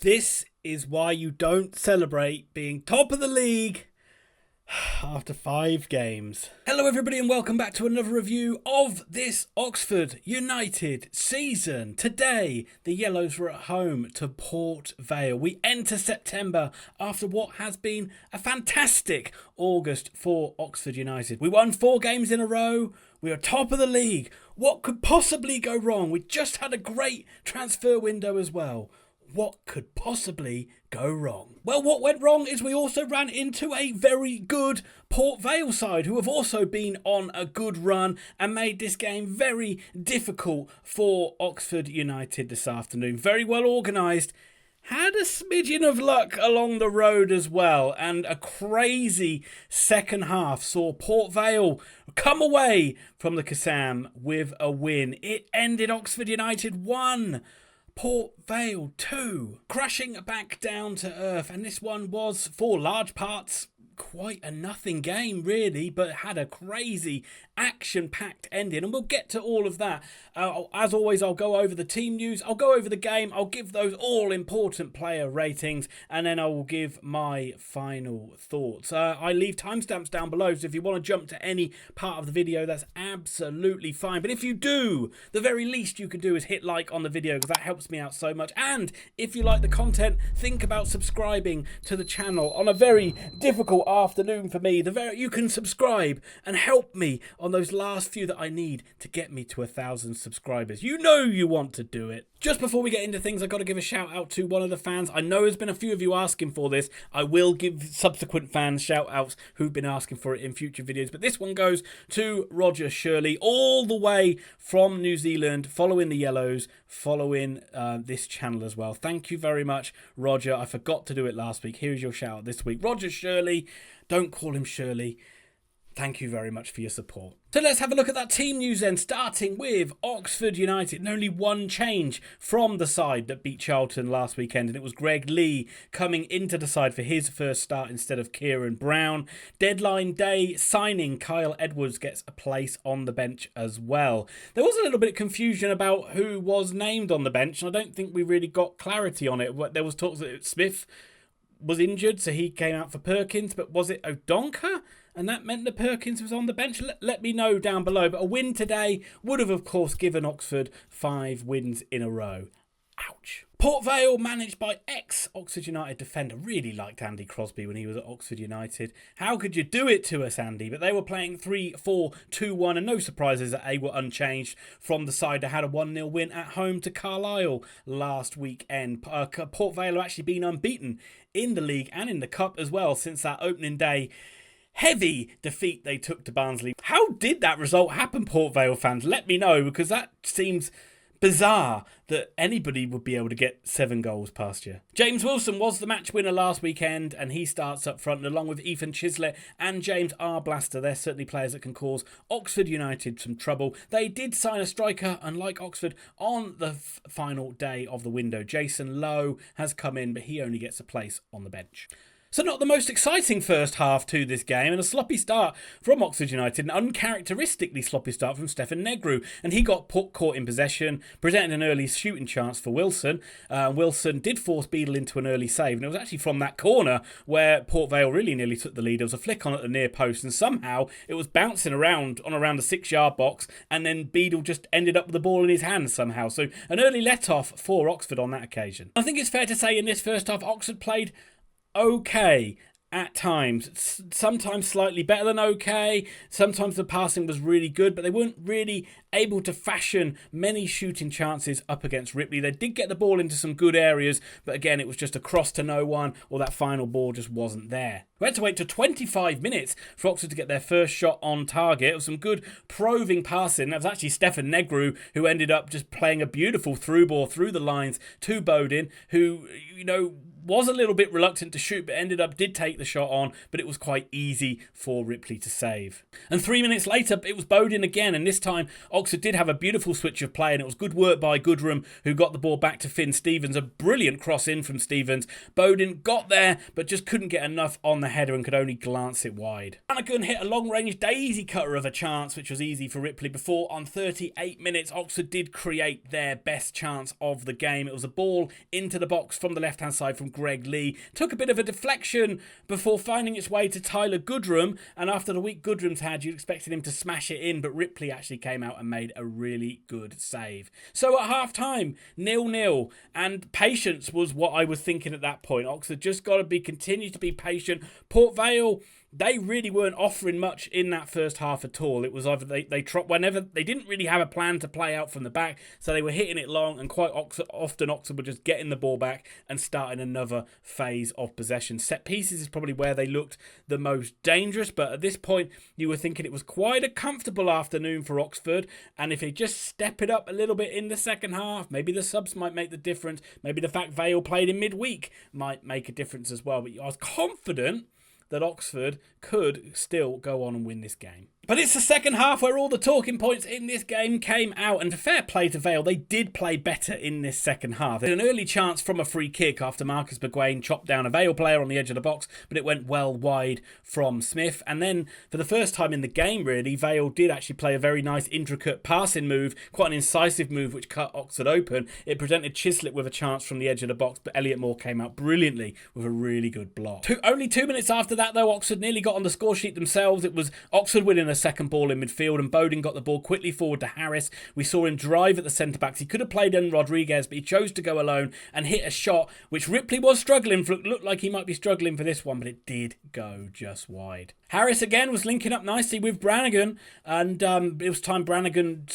This is why you don't celebrate being top of the league after 5 games. Hello everybody and welcome back to another review of this Oxford United season. Today, the Yellows were at home to Port Vale. We enter September after what has been a fantastic August for Oxford United. We won 4 games in a row. We are top of the league. What could possibly go wrong? We just had a great transfer window as well. What could possibly go wrong? Well, what went wrong is we also ran into a very good Port Vale side who have also been on a good run and made this game very difficult for Oxford United this afternoon. Very well organised. Had a smidgen of luck along the road as well, and a crazy second half saw Port Vale come away from the Kassam with a win. It ended Oxford United 1. Port Vale 2, crashing back down to earth, and this one was, for large parts, quite a nothing game really, but had a crazy action-packed ending, and we'll get to all of that. As always, I'll go over the team news, I'll go over the game, I'll give those all-important player ratings, and then I will give my final thoughts. I leave timestamps down below, so if you want to jump to any part of the video, that's absolutely fine. But if you do, the very least you can do is hit like on the video, because that helps me out so much. And if you like the content, think about subscribing to the channel. On a very difficult afternoon for me, you can subscribe and help me on those last few that I need to get me to 1,000 subscribers. You know you want to do it. Just before we get into things, I've got to give a shout out to one of the fans. I know there's been a few of you asking for this. I will give subsequent fans shout outs who've been asking for it in future videos, but this one goes to Roger Shirley, all the way from New Zealand, following the Yellows, following this channel as well. Thank you very much, Roger. I forgot to do it last week. Here's your shout out this week. Roger Shirley, don't call him Shirley. Thank you very much for your support. So let's have a look at that team news then, starting with Oxford United. And only one change from the side that beat Charlton last weekend, and it was Gregg Leigh coming into the side for his first start instead of Kieran Brown. Deadline day signing Kyle Edwards gets a place on the bench as well. There was a little bit of confusion about who was named on the bench, and I don't think we really got clarity on it. There was talks that Smith was injured, so he came out for Perkins, but was it Odonka? And that meant that Perkins was on the bench. Let me know down below. But a win today would have, of course, given Oxford 5 wins in a row. Ouch. Port Vale, managed by ex-Oxford United defender. Really liked Andy Crosby when he was at Oxford United. How could you do it to us, Andy? But they were playing 3-4-2-1, and no surprises that they were unchanged from the side that had a 1-0 win at home to Carlisle last weekend. Port Vale have actually been unbeaten in the league and in the cup as well since that opening day heavy defeat they took to Barnsley. How did that result happen, Port Vale fans? Let me know, because that seems bizarre that anybody would be able to get 7 goals past you. James Wilson was the match winner last weekend, and he starts up front, and along with Ethan Chislett and James Arblaster, they're certainly players that can cause Oxford United some trouble. They did sign a striker, unlike Oxford, on the final day of the window. Jason Lowe has come in, but he only gets a place on the bench. So not the most exciting first half to this game, and a sloppy start from Oxford United, an uncharacteristically sloppy start from Stefan Negru, and he got caught in possession, presented an early shooting chance for Wilson. Wilson did force Beadle into an early save, and it was actually from that corner where Port Vale really nearly took the lead. There was a flick on at the near post, and somehow it was bouncing around the 6-yard box, and then Beadle just ended up with the ball in his hands somehow. So an early let-off for Oxford on that occasion. I think it's fair to say in this first half, Oxford played okay at times, sometimes slightly better than okay, sometimes the passing was really good, but they weren't really able to fashion many shooting chances up against Ripley. They did get the ball into some good areas, but again it was just a cross to no one, or that final ball just wasn't there. We had to wait till 25 minutes for Oxford to get their first shot on target. It was some good probing passing. That was actually Stefan Negru who ended up just playing a beautiful through ball through the lines to Bodin, who, was a little bit reluctant to shoot, but did take the shot on, but it was quite easy for Ripley to save. And 3 minutes later, it was Bowden again, and this time Oxford did have a beautiful switch of play, and it was good work by Goodrum, who got the ball back to Finn Stevens. A brilliant cross in from Stevens. Bowden got there, but just couldn't get enough on the header and could only glance it wide. Flanagan hit a long-range daisy cutter of a chance, which was easy for Ripley, before on 38 minutes, Oxford did create their best chance of the game. It was a ball into the box from the left-hand side from Gregg Leigh. Took a bit of a deflection before finding its way to Tyler Goodrum, and after the week Goodrum's had, you'd expected him to smash it in, but Ripley actually came out and made a really good save. So at half-time, 0-0, and patience was what I was thinking at that point. Oxford just got to continue to be patient. Port Vale, they really weren't offering much in that first half at all. It was either whenever they didn't really have a plan to play out from the back, so they were hitting it long, and quite often Oxford were just getting the ball back and starting another phase of possession. Set pieces is probably where they looked the most dangerous, but at this point you were thinking it was quite a comfortable afternoon for Oxford, and if they just step it up a little bit in the second half, maybe the subs might make the difference, maybe the fact Vale played in midweek might make a difference as well. But I was confident that Oxford could still go on and win this game. But it's the second half where all the talking points in this game came out, and to fair play to Vale, they did play better in this second half. They had an early chance from a free kick after Marcus McGuane chopped down a Vale player on the edge of the box, but it went well wide from Smith. And then, for the first time in the game really, Vale did actually play a very nice intricate passing move, quite an incisive move which cut Oxford open. It presented Chislett with a chance from the edge of the box, but Elliot Moore came out brilliantly with a really good block. Only 2 minutes after that though, Oxford nearly got on the score sheet themselves. It was Oxford winning a second ball in midfield, and Bowden got the ball quickly forward to Harris. We saw him drive at the centre-backs. He could have played in Rodriguez, but he chose to go alone and hit a shot, which Ripley was struggling for. It looked like he might be struggling for this one, but it did go just wide. Harris again was linking up nicely with Brannigan, and it was time Brannigan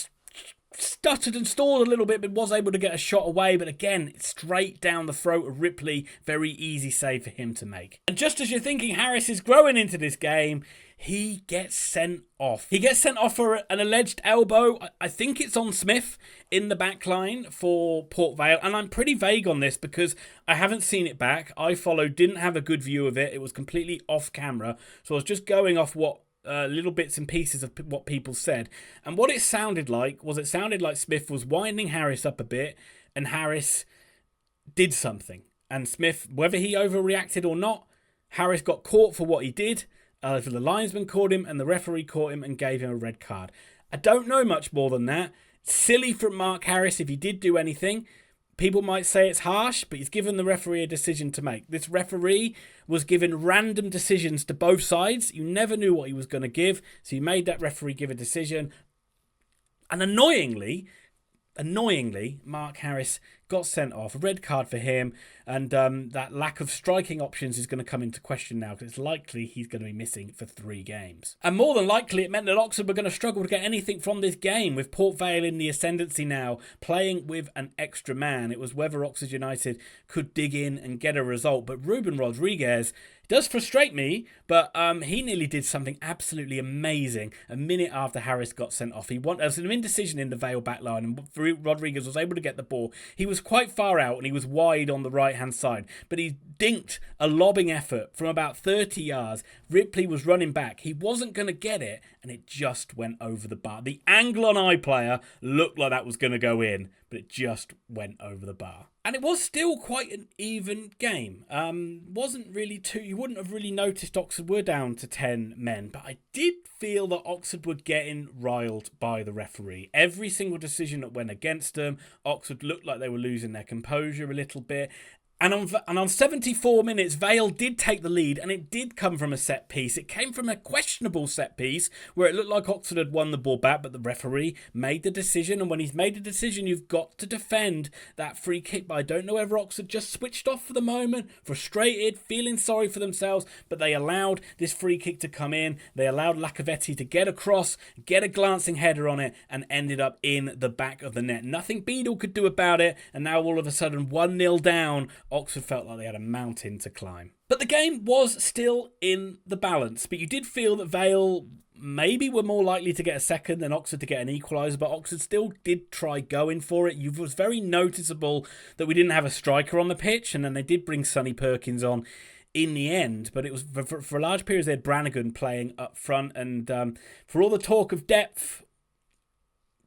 stuttered and stalled a little bit, but was able to get a shot away. But again, straight down the throat of Ripley. Very easy save for him to make. And just as you're thinking Harris is growing into this game, he gets sent off. He gets sent off for an alleged elbow. I think it's on Smith in the back line for Port Vale. And I'm pretty vague on this because I haven't seen it back. didn't have a good view of it. It was completely off camera. So I was just going off what little bits and pieces of what people said. And what it sounded like Smith was winding Harris up a bit, and Harris did something. And Smith, whether he overreacted or not, Harris got caught for what he did. The linesman caught him and the referee caught him and gave him a red card. I don't know much more than that. Silly from Mark Harris if he did do anything. People might say it's harsh, but he's given the referee a decision to make. This referee was given random decisions to both sides. You never knew what he was going to give, so he made that referee give a decision. And annoyingly, Mark Harris got sent off. A red card for him, and that lack of striking options is going to come into question now, because it's likely he's going to be missing for 3 games. And more than likely, it meant that Oxford were going to struggle to get anything from this game, with Port Vale in the ascendancy now, playing with an extra man. It was whether Oxford United could dig in and get a result. But Ruben Rodriguez does frustrate me, but he nearly did something absolutely amazing a minute after Harris got sent off. There was an indecision in the Vale backline, and Rodriguez was able to get the ball. He was quite far out and he was wide on the right-hand side, but he dinked a lobbing effort from about 30 yards. Ripley was running back. He wasn't going to get it, and it just went over the bar. The angle on iPlayer looked like that was going to go in, but it just went over the bar. And it was still quite an even game. Wasn't really you wouldn't have really noticed Oxford were down to 10 men, but I did feel that Oxford were getting riled by the referee. Every single decision that went against them, Oxford looked like they were losing their composure a little bit. And on 74 minutes, Vale did take the lead, and it did come from a set piece. It came from a questionable set piece where it looked like Oxford had won the ball back, but the referee made the decision. And when he's made a decision, you've got to defend that free kick. But I don't know whether Oxford just switched off for the moment, frustrated, feeling sorry for themselves, but they allowed this free kick to come in. They allowed Lacovitti to get across, get a glancing header on it, and ended up in the back of the net. Nothing Beadle could do about it, and now all of a sudden 1-0 down. Oxford felt like they had a mountain to climb. But the game was still in the balance. But you did feel that Vale maybe were more likely to get a second than Oxford to get an equaliser, but Oxford still did try going for it. It was very noticeable that we didn't have a striker on the pitch, and then they did bring Sonny Perkins on in the end, but it was for large periods they had Brannigan playing up front, and for all the talk of depth,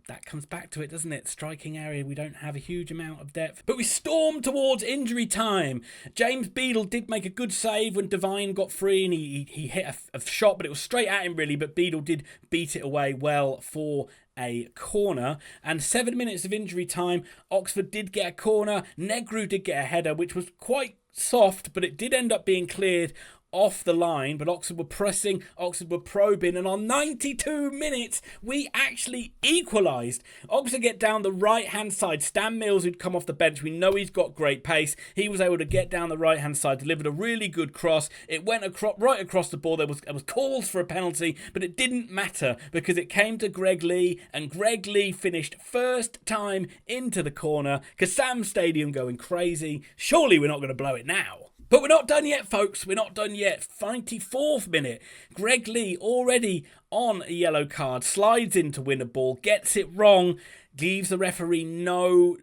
that comes back to it, doesn't it? Striking area, we don't have a huge amount of depth. But we stormed towards injury time. James Beadle did make a good save when Devine got free, and he hit a shot, but it was straight at him really, but Beadle did beat it away well for a corner. And 7 minutes of injury time, Oxford did get a corner. Negru did get a header, which was quite soft, but it did end up being cleared off the line. But Oxford were pressing, Oxford were probing, and on 92 minutes we actually equalised. Oxford get down the right hand side. Stan Mills, who'd come off the bench, we know he's got great pace, he was able to get down the right hand side, delivered a really good cross. It went right across the ball. There was calls for a penalty, but it didn't matter because it came to Gregg Leigh, and Gregg Leigh finished first time into the corner. Kassam Stadium going crazy. Surely we're not going to blow it now. But we're not done yet, folks. We're not done yet. 94th minute. Gregg Leigh already on a yellow card. Slides in to win a ball. Gets it wrong. Leaves the referee no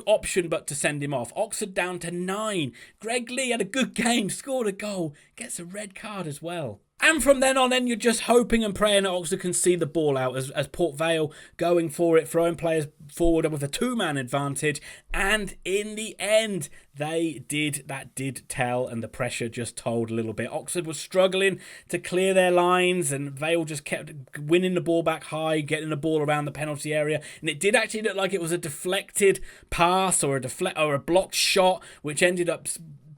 option but to send him off. Oxford down to 9. Gregg Leigh had a good game. Scored a goal. Gets a red card as well. And from then on, you're just hoping and praying that Oxford can see the ball out as Port Vale going for it, throwing players forward with a two-man advantage. And in the end, they did. That did tell, and the pressure just told a little bit. Oxford was struggling to clear their lines, and Vale just kept winning the ball back high, getting the ball around the penalty area. And it did actually look like it was a deflected pass or a blocked shot, which ended up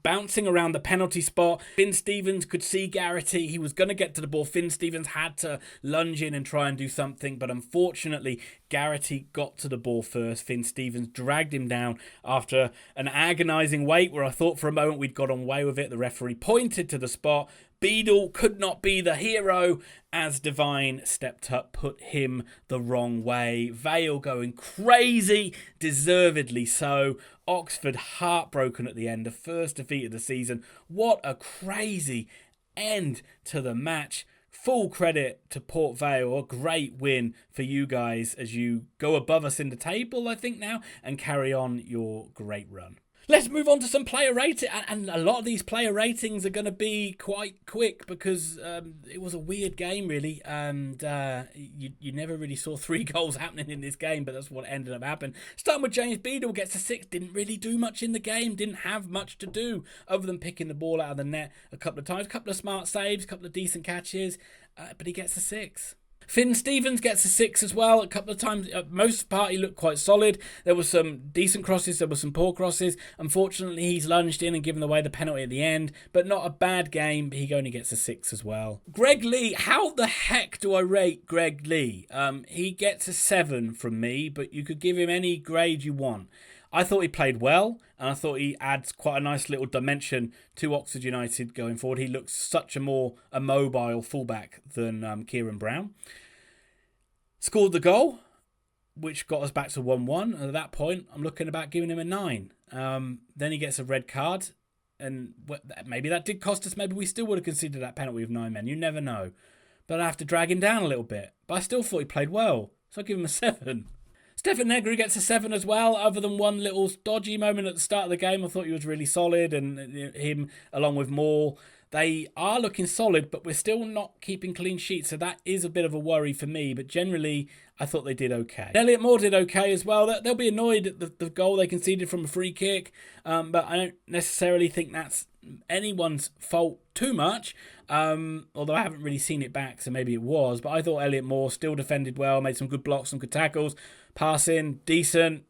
bouncing around the penalty spot. Finn Stevens could see Garrity. He was going to get to the ball. Finn Stevens had to lunge in and try and do something, but unfortunately Garrity got to the ball first. Finn Stevens dragged him down after an agonising wait where I thought for a moment we'd got away with it. The referee pointed to the spot. Beadle could not be the hero as Devine stepped up, put him the wrong way. Vale going crazy, deservedly so. Oxford heartbroken at the end, the first defeat of the season. What a crazy end to the match. Full credit to Port Vale, a great win for you guys as you go above us in the table, I think now, and carry on your great run. Let's move on to some player rating, and a lot of these player ratings are going to be quite quick because it was a weird game really, and you never really saw 3 goals happening in this game, but that's what ended up happening. Starting with James Beadle, gets a 6, didn't really do much in the game, didn't have much to do other than picking the ball out of the net a couple of times, a couple of smart saves, a couple of decent catches, but he gets a 6. Finn Stevens gets a 6 as well. A couple of times, most part he looked quite solid. There were some decent crosses, there were some poor crosses. Unfortunately, he's lunged in and given away the penalty at the end, but not a bad game. He only gets a 6 as well. Gregg Leigh, how the heck do I rate Gregg Leigh? He gets a 7 from me, but you could give him any grade you want. I thought he played well, and I thought he adds quite a nice little dimension to Oxford United going forward. He looks such a more mobile fullback than Kieran Brown. Scored the goal, which got us back to 1-1. And at that point, I'm looking about giving him a 9. Then he gets a red card, and maybe that did cost us. Maybe we still would have conceded that penalty with 9 men. You never know. But I have to drag him down a little bit. But I still thought he played well, so I'll give him a 7. Stefan Negru gets a 7 as well, other than one little dodgy moment at the start of the game. I thought he was really solid, and him along with Moore, they are looking solid, but we're still not keeping clean sheets, so that is a bit of a worry for me, but generally I thought they did okay. Elliot Moore did okay as well. They'll be annoyed at the goal they conceded from a free kick, but I don't necessarily think that's anyone's fault too much, although I haven't really seen it back, so maybe it was, but I thought Elliot Moore still defended well, made some good blocks, some good tackles, passing, decent,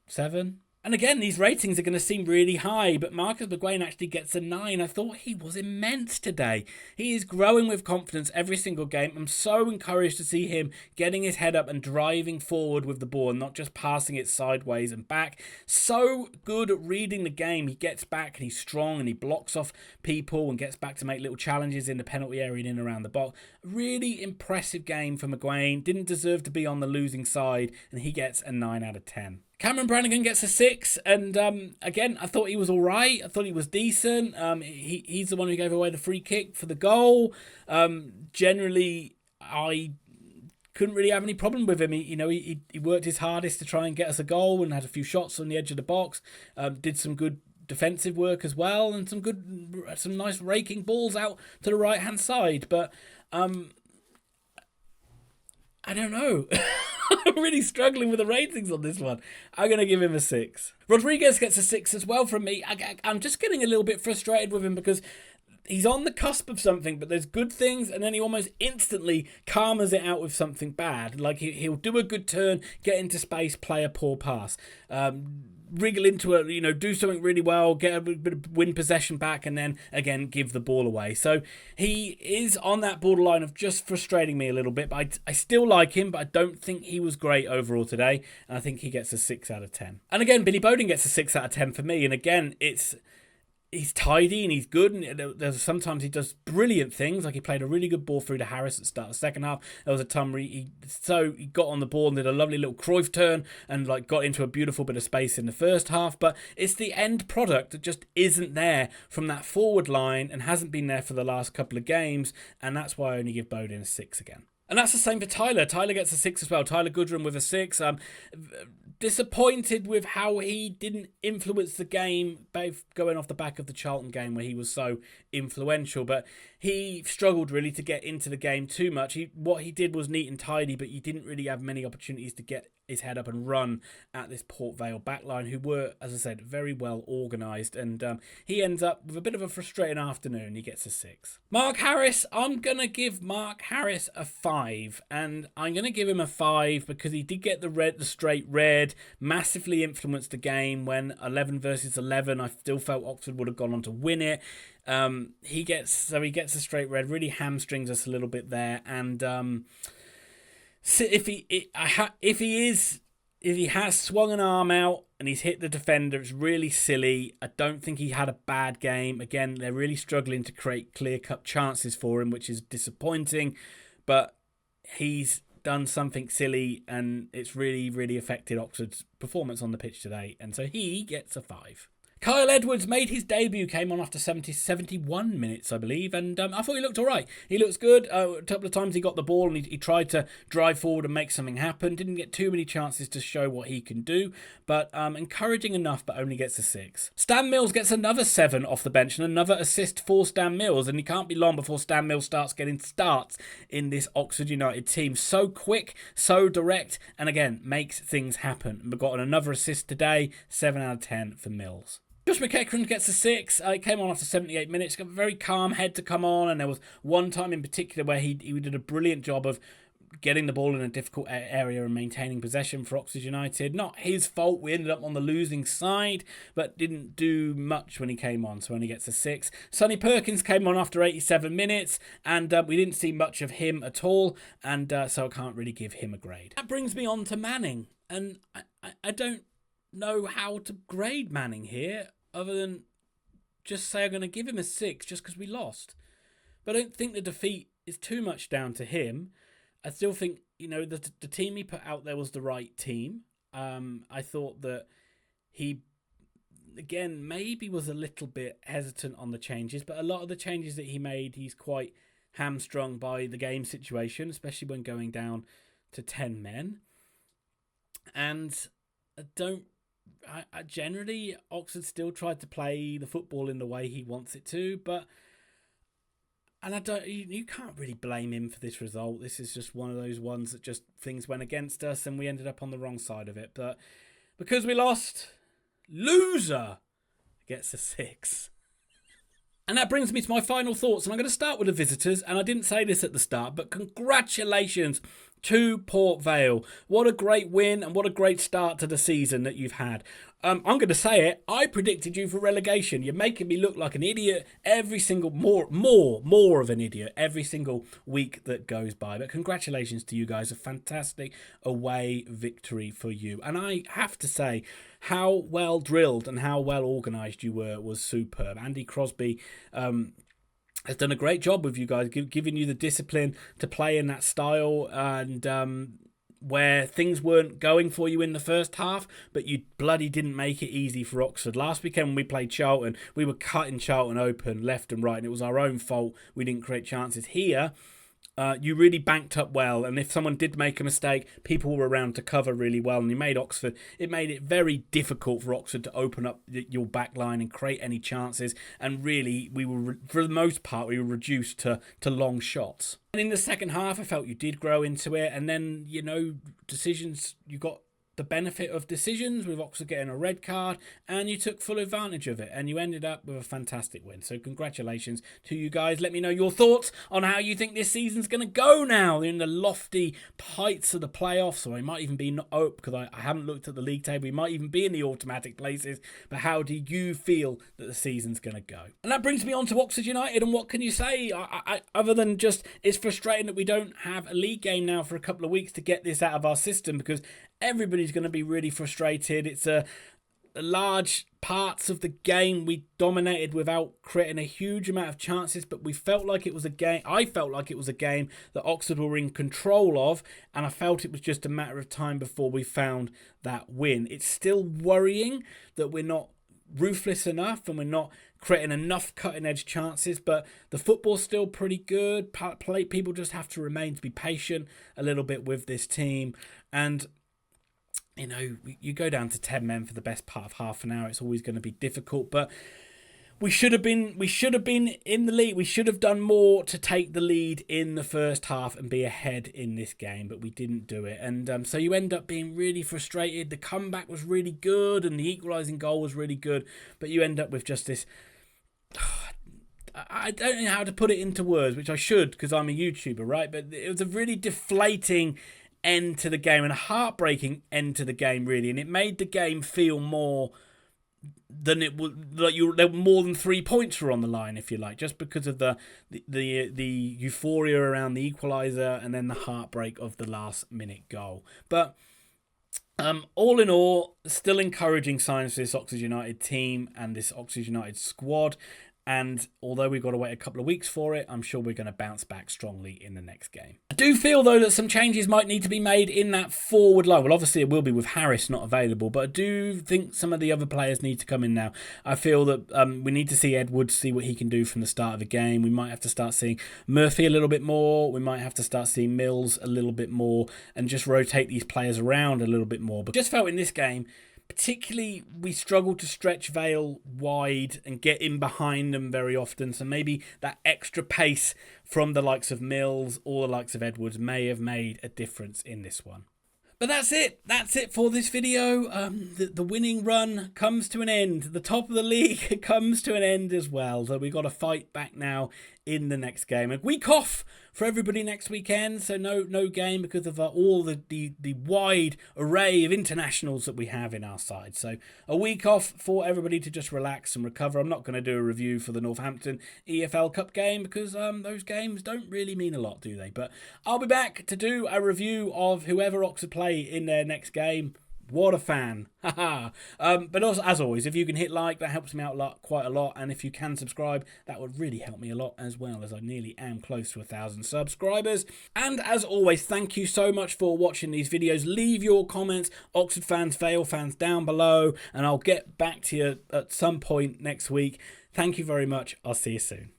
7. And again, these ratings are going to seem really high, but Marcus McGuane actually gets a 9. I thought he was immense today. He is growing with confidence every single game. I'm so encouraged to see him getting his head up and driving forward with the ball and not just passing it sideways and back. So good at reading the game. He gets back and he's strong and he blocks off people and gets back to make little challenges in the penalty area and in around the box. Really impressive game for McGuane. Didn't deserve to be on the losing side, and he gets a 9 out of 10. Cameron Brannigan gets a 6, and again, I thought he was all right. I thought he was decent. He's the one who gave away the free kick for the goal. Generally, I couldn't really have any problem with him. He worked his hardest to try and get us a goal and had a few shots on the edge of the box. Did some good defensive work as well, and some nice raking balls out to the right hand side. But I don't know. I'm really struggling with the ratings on this one. I'm going to give him a 6. Rodriguez gets a 6 as well from me. I'm just getting a little bit frustrated with him because he's on the cusp of something, but there's good things, and then he almost instantly karmas it out with something bad. Like he'll do a good turn, get into space, play a poor pass. Wriggle into it, do something really well, get a bit of win possession back, and then again give the ball away. So he is on that borderline of just frustrating me a little bit, but I still like him, but I don't think he was great overall today, and I think he gets a 6 out of 10. And again, Billy Bowden gets a 6 out of 10 for me, and again, he's tidy and he's good, and there's sometimes he does brilliant things, like he played a really good ball through to Harris at the start of the second half. There was a time where he got on the ball and did a lovely little Cruyff turn and got into a beautiful bit of space in the first half, but it's the end product that just isn't there from that forward line and hasn't been there for the last couple of games, and that's why I only give Bowden a 6 again. And that's the same for Tyler. Tyler gets a 6 as well. Tyler Goodrum with a 6. Disappointed with how he didn't influence the game, both going off the back of the Charlton game where he was so influential, but he struggled really to get into the game too much. What he did was neat and tidy, but he didn't really have many opportunities to get his head up and run at this Port Vale backline, who were, as I said, very well organised, and he ends up with a bit of a frustrating afternoon. He gets a 6. Mark Harris, I'm going to give Mark Harris a 5, and I'm going to give him a 5 because he did get the straight red, massively influenced the game when 11 versus 11. I still felt Oxford would have gone on to win it. He gets a straight red, really hamstrings us a little bit there, and if he has swung an arm out and he's hit the defender, it's really silly. I don't think he had a bad game. Again, they're really struggling to create clear-cut chances for him, which is disappointing, but he's done something silly and it's really, really affected Oxford's performance on the pitch today, and so he gets a 5. Kyle Edwards made his debut, came on after 71 minutes, I believe, and I thought he looked all right. He looks good. A couple of times he got the ball and he tried to drive forward and make something happen. Didn't get too many chances to show what he can do, but encouraging enough, but only gets a 6. Stan Mills gets another 7 off the bench and another assist for Stan Mills, and he can't be long before Stan Mills starts getting starts in this Oxford United team. So quick, so direct, and again, makes things happen. We've got another assist today, 7 out of 10 for Mills. Josh McEachran gets a 6. He came on after 78 minutes. Got a very calm head to come on, and there was one time in particular where he did a brilliant job of getting the ball in a difficult area and maintaining possession for Oxford United. Not his fault. We ended up on the losing side, but didn't do much when he came on, so only gets a 6. Sonny Perkins came on after 87 minutes, and we didn't see much of him at all, and so I can't really give him a grade. That brings me on to Manning, and I don't know how to grade Manning here other than just say I'm going to give him a 6 just because we lost. But I don't think the defeat is too much down to him. I still think, the team he put out there was the right team. I thought that he, again, maybe was a little bit hesitant on the changes, but a lot of the changes that he made, he's quite hamstrung by the game situation, especially when going down to 10 men. And I generally, Oxford still tried to play the football in the way he wants it to, you can't really blame him for this result. This is just one of those ones that just things went against us and we ended up on the wrong side of it. But because we lost, loser gets a 6. And that brings me to my final thoughts, and I'm going to start with the visitors, and I didn't say this at the start, but congratulations to Port Vale. What a great win and what a great start to the season that you've had. I'm going to say it, I predicted you for relegation. You're making me look like an idiot every single, more of an idiot every single week that goes by. But congratulations to you guys, a fantastic away victory for you. And I have to say, how well drilled and how well organised you were was superb. Andy Crosby has done a great job with you guys, giving you the discipline to play in that style, and where things weren't going for you in the first half, but you bloody didn't make it easy for Oxford. Last weekend when we played Charlton, we were cutting Charlton open left and right, and it was our own fault we didn't create chances. Here, you really banked up well, and if someone did make a mistake, people were around to cover really well, and you made Oxford. It made it very difficult for Oxford to open up your back line and create any chances, and really, we were, for the most part, we were reduced to long shots. And in the second half, I felt you did grow into it, and then, you know, decisions, you got the benefit of decisions with Oxford getting a red card, and you took full advantage of it, and you ended up with a fantastic win. So congratulations to you guys. Let me know your thoughts on how you think this season's going to go now. They're in the lofty heights of the playoffs, so I might even be because I haven't looked at the league table. We might even be in the automatic places, but how do you feel that the season's going to go? And that brings me on to Oxford United, and what can you say? Other than just, it's frustrating that we don't have a league game now for a couple of weeks to get this out of our system, because everybody's going to be really frustrated. It's a large parts of the game we dominated without creating a huge amount of chances, but we felt like it was a game. I felt like it was a game that Oxford were in control of, and I felt it was just a matter of time before we found that win. It's still worrying that we're not ruthless enough and we're not creating enough cutting-edge chances, but the football's still pretty good. People just have to remain to be patient a little bit with this team, and you know, you go down to 10 men for the best part of half an hour. It's always going to be difficult, but we should have been in the lead. We should have done more to take the lead in the first half and be ahead in this game, but we didn't do it. And so you end up being really frustrated. The comeback was really good and the equalising goal was really good, but you end up with just this. I don't know how to put it into words, which I should because I'm a YouTuber, right? But it was a really deflating end to the game and a heartbreaking end to the game, really, and it made the game feel more than it was like there were more than 3 points were on the line, if you like, just because of the euphoria around the equaliser and then the heartbreak of the last minute goal. But all in all, still encouraging signs for this Oxford United team and this Oxford United squad. And although we've got to wait a couple of weeks for it, I'm sure we're going to bounce back strongly in the next game. I do feel, though, that some changes might need to be made in that forward line. Well, obviously it will be with Harris not available, but I do think some of the other players need to come in now. I feel that we need to see Edwards, see what he can do from the start of the game. We might have to start seeing Murphy a little bit more. We might have to start seeing Mills a little bit more and just rotate these players around a little bit more. But just felt in this game, particularly, we struggled to stretch Vale wide and get in behind them very often. So maybe that extra pace from the likes of Mills or the likes of Edwards may have made a difference in this one. But that's it. That's it for this video. The winning run comes to an end. The top of the league comes to an end as well. So we've got to fight back now in the next game. A week off for everybody next weekend. So no game because of all the wide array of internationals that we have in our side. So a week off for everybody to just relax and recover. I'm not going to do a review for the Northampton EFL Cup game because those games don't really mean a lot, do they? But I'll be back to do a review of whoever Oxford play in their next game. What a fan. But also, as always, if you can hit like, that helps me out quite a lot. And if you can subscribe, that would really help me a lot as well, as I nearly am close to 1,000 subscribers. And as always, thank you so much for watching these videos. Leave your comments, Oxford fans, Vale fans, down below. And I'll get back to you at some point next week. Thank you very much. I'll see you soon.